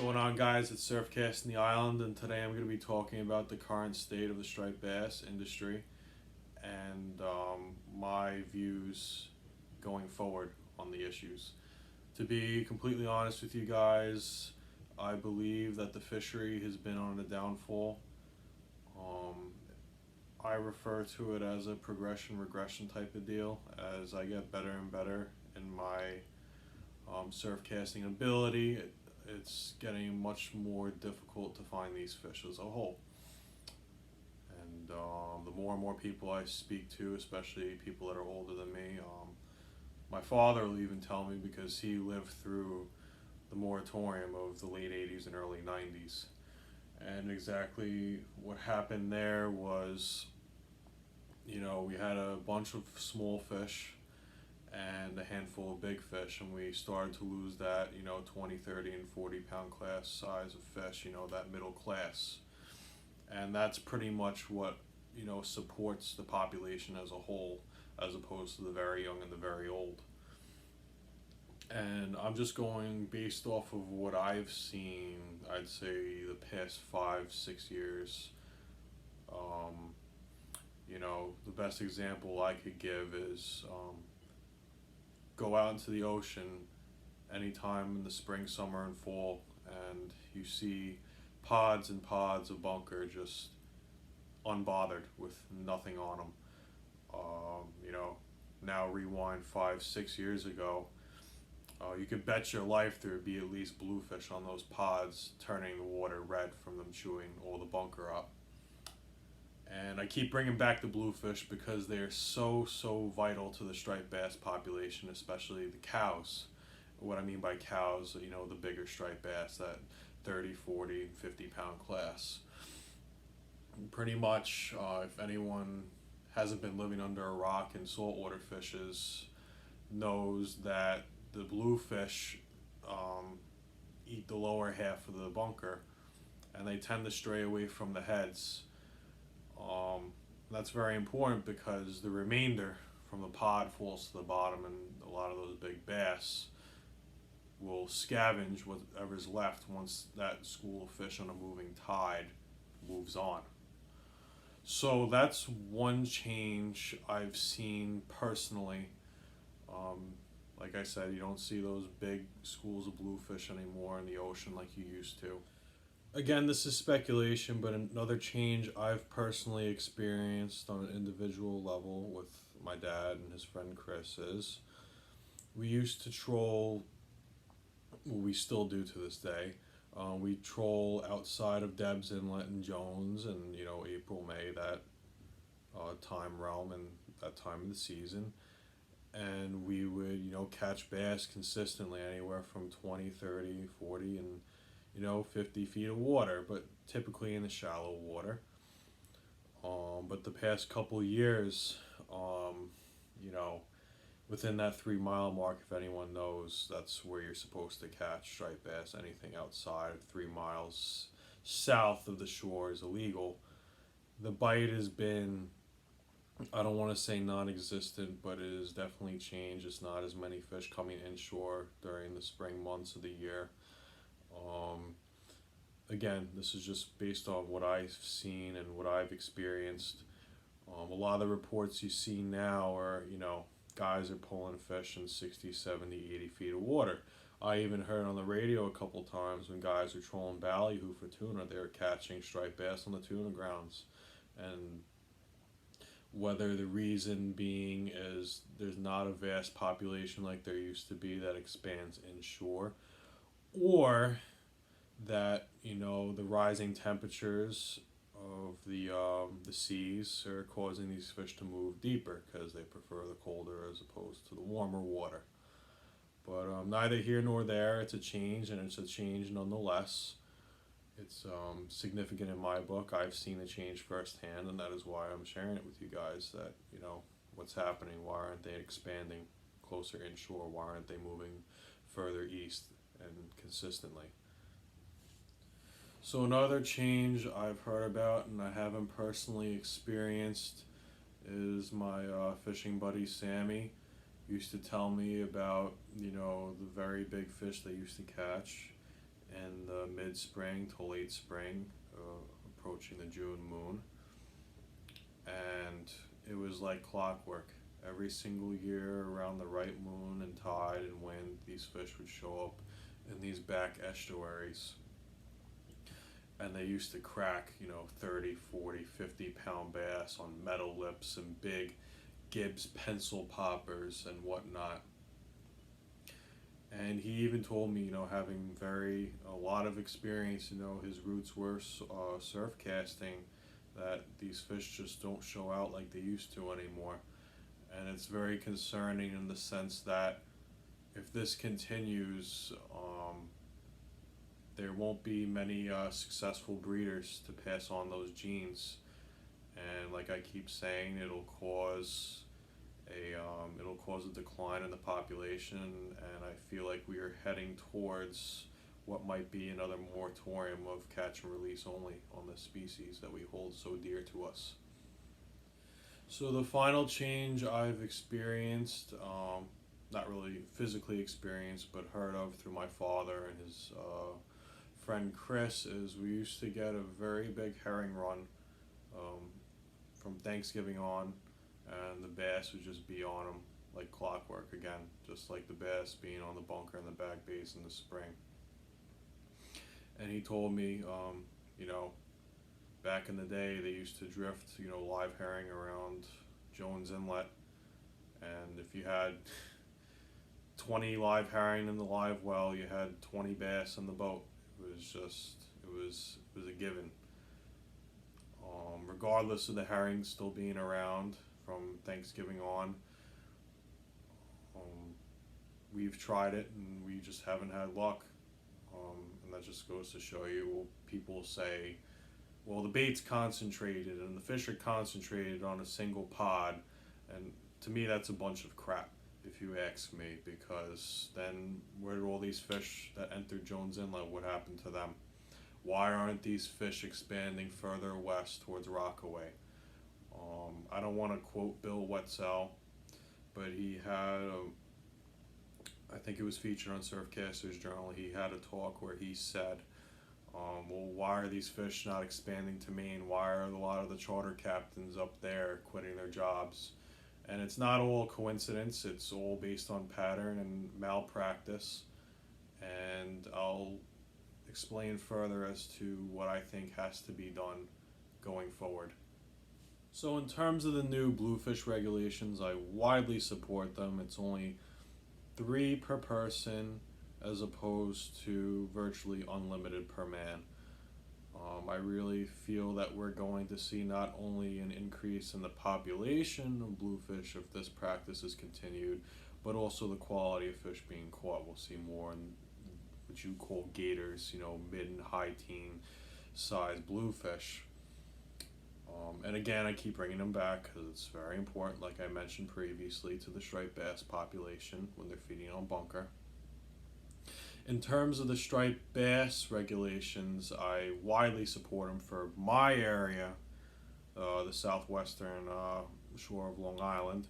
Going on, guys? It's Surfcast in the Island, and today I'm going to be talking about the current state of the striped bass industry and my views going forward on the issues. To be completely honest with you guys, I believe that the fishery has been on a downfall. Um, I refer to it as a progression regression type of deal. As I get better and better in my surf casting ability, it's getting much more difficult to find these fish as a whole. And the more and more people I speak to, especially people that are older than me, my father will even tell me, because he lived through the moratorium of the late 80s and early 90s. And exactly what happened there was, we had a bunch of small fish and a handful of big fish, and we started to lose that 20, 30 and 40 pound class size of fish, that middle class. And that's pretty much what supports the population as a whole, as opposed to the very young and the very old. And I'm just going based off of what I've seen, I'd say the past 5, 6 years. The best example I could give is go out into the ocean anytime in the spring, summer, and fall, and you see pods and pods of bunker just unbothered with nothing on them. Now rewind 5, 6 years ago, you could bet your life there would be at least bluefish on those pods, turning the water red from them chewing all the bunker up. And I keep bringing back the bluefish because they are so vital to the striped bass population, especially the cows. What I mean by cows, the bigger striped bass, that 30, 40, 50 pound class. Pretty much, if anyone hasn't been living under a rock and saltwater fishes, knows that the bluefish eat the lower half of the bunker, and they tend to stray away from the heads. That's very important because the remainder from the pod falls to the bottom, and a lot of those big bass will scavenge whatever's left once that school of fish on a moving tide moves on. So that's one change I've seen personally. Like I said, you don't see those big schools of bluefish anymore in the ocean like you used to. Again, this is speculation, but another change I've personally experienced on an individual level with my dad and his friend Chris is, we used to troll, well, we still do to this day. We troll outside of Deb's Inlet and Jones, and April, May, that time realm and that time of the season. And we would catch bass consistently anywhere from 20, 30, 40 and 50 feet of water, but typically in the shallow water. But the past couple years, within that 3 mile mark, if anyone knows, that's where you're supposed to catch striped bass. Anything outside of 3 miles south of the shore is illegal. The bite has been, I don't want to say non-existent, but it has definitely changed. It's not as many fish coming inshore during the spring months of the year. Again, this is just based on what I've seen and what I've experienced. A lot of the reports you see now are, guys are pulling fish in 60, 70, 80 feet of water. I even heard on the radio a couple times when guys were trolling ballyhoo for tuna, they were catching striped bass on the tuna grounds. And whether the reason being is there's not a vast population like there used to be that expands inshore, or that the rising temperatures of the seas are causing these fish to move deeper because they prefer the colder as opposed to the warmer water. But neither here nor there. It's a change, and it's a change nonetheless. It's significant in my book. I've seen the change firsthand, and that is why I'm sharing it with you guys, that what's happening. Why aren't they expanding closer inshore? Why aren't they moving further east and consistently? So another change I've heard about and I haven't personally experienced is my fishing buddy Sammy used to tell me about the very big fish they used to catch in the mid-spring to late spring, approaching the June moon, and it was like clockwork. Every single year around the right moon and tide and wind, these fish would show up in these back estuaries. And they used to crack, 30, 40, 50 pound bass on metal lips and big Gibbs pencil poppers and whatnot. And he even told me, having a lot of experience, his roots were surf casting, that these fish just don't show out like they used to anymore. And it's very concerning in the sense that if this continues, there won't be many successful breeders to pass on those genes. And like I keep saying, it'll cause a decline in the population, and I feel like we are heading towards what might be another moratorium of catch and release only on the species that we hold so dear to us. So the final change I've experienced, not really physically experienced, but heard of through my father and his friend Chris, is we used to get a very big herring run from Thanksgiving on, and the bass would just be on them like clockwork again, just like the bass being on the bunker and the back bays in the spring. And he told me, back in the day they used to drift, live herring around Jones Inlet, and if you had 20 live herring in the live well, you had 20 bass in the boat. It was a given. Regardless of the herring still being around from Thanksgiving on, we've tried it and we just haven't had luck. And that just goes to show you, people say, well, the bait's concentrated and the fish are concentrated on a single pod, and to me that's a bunch of crap, if you ask me, because then where do all these fish that entered Jones Inlet, what happened to them? Why aren't these fish expanding further west towards Rockaway? I don't want to quote Bill Wetzel, but he had, I think it was featured on Surfcasters Journal, he had a talk where he said, well, why are these fish not expanding to Maine? Why are a lot of the charter captains up there quitting their jobs? And it's not all coincidence, it's all based on pattern and malpractice. And I'll explain further as to what I think has to be done going forward. So in terms of the new bluefish regulations, I widely support them. It's only 3 per person as opposed to virtually unlimited per man. I really feel that we're going to see not only an increase in the population of bluefish if this practice is continued, but also the quality of fish being caught. We'll see more in what you call gators, mid and high teen size bluefish. And again, I keep bringing them back because it's very important, like I mentioned previously, to the striped bass population when they're feeding on bunker. In terms of the striped bass regulations, I widely support them for my area, the southwestern shore of Long Island,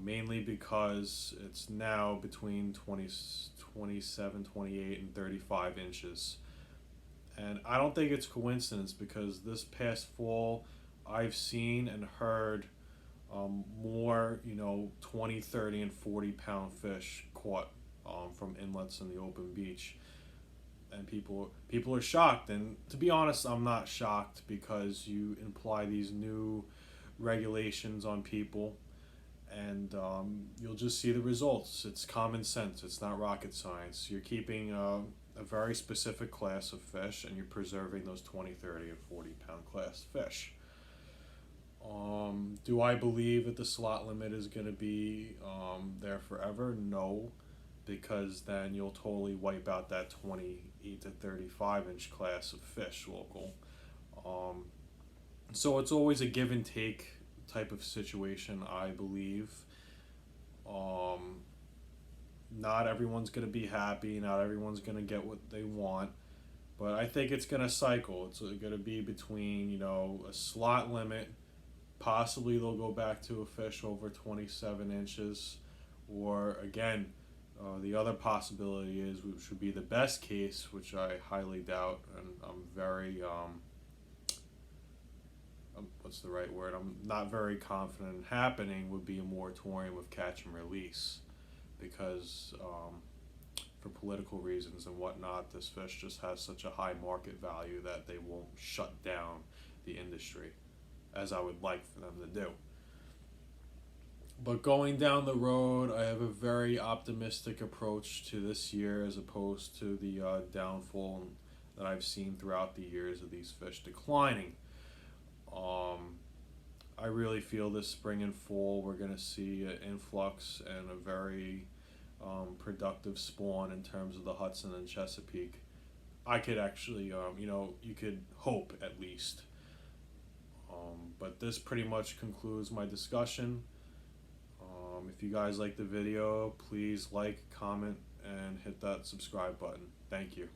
mainly because it's now between 27, 28, and 35 inches. And I don't think it's coincidence, because this past fall I've seen and heard more 20, 30, and 40 pound fish caught from inlets in the open beach, and people are shocked. And to be honest, I'm not shocked, because you imply these new regulations on people, and you'll just see the results. It's common sense, it's not rocket science. You're keeping a very specific class of fish, and you're preserving those 20, 30, and 40 pound class fish. Do I believe that the slot limit is going to be there forever? No, because then you'll totally wipe out that 28 to 35 inch class of fish local. So it's always a give and take type of situation, I believe. Not everyone's going to be happy, not everyone's going to get what they want, but I think it's going to cycle. It's going to be between, a slot limit, possibly they'll go back to a fish over 27 inches, or again, The other possibility is, which would be the best case, which I highly doubt, and I'm very what's the right word? I'm not very confident in happening, would be a moratorium of catch and release, because for political reasons and whatnot, this fish just has such a high market value that they won't shut down the industry, as I would like for them to do. But going down the road, I have a very optimistic approach to this year as opposed to the downfall that I've seen throughout the years of these fish declining. I really feel this spring and fall we're going to see an influx and a very productive spawn in terms of the Hudson and Chesapeake. I could actually, you could hope at least. But this pretty much concludes my discussion. If you guys like the video, please like, comment, and hit that subscribe button. Thank you.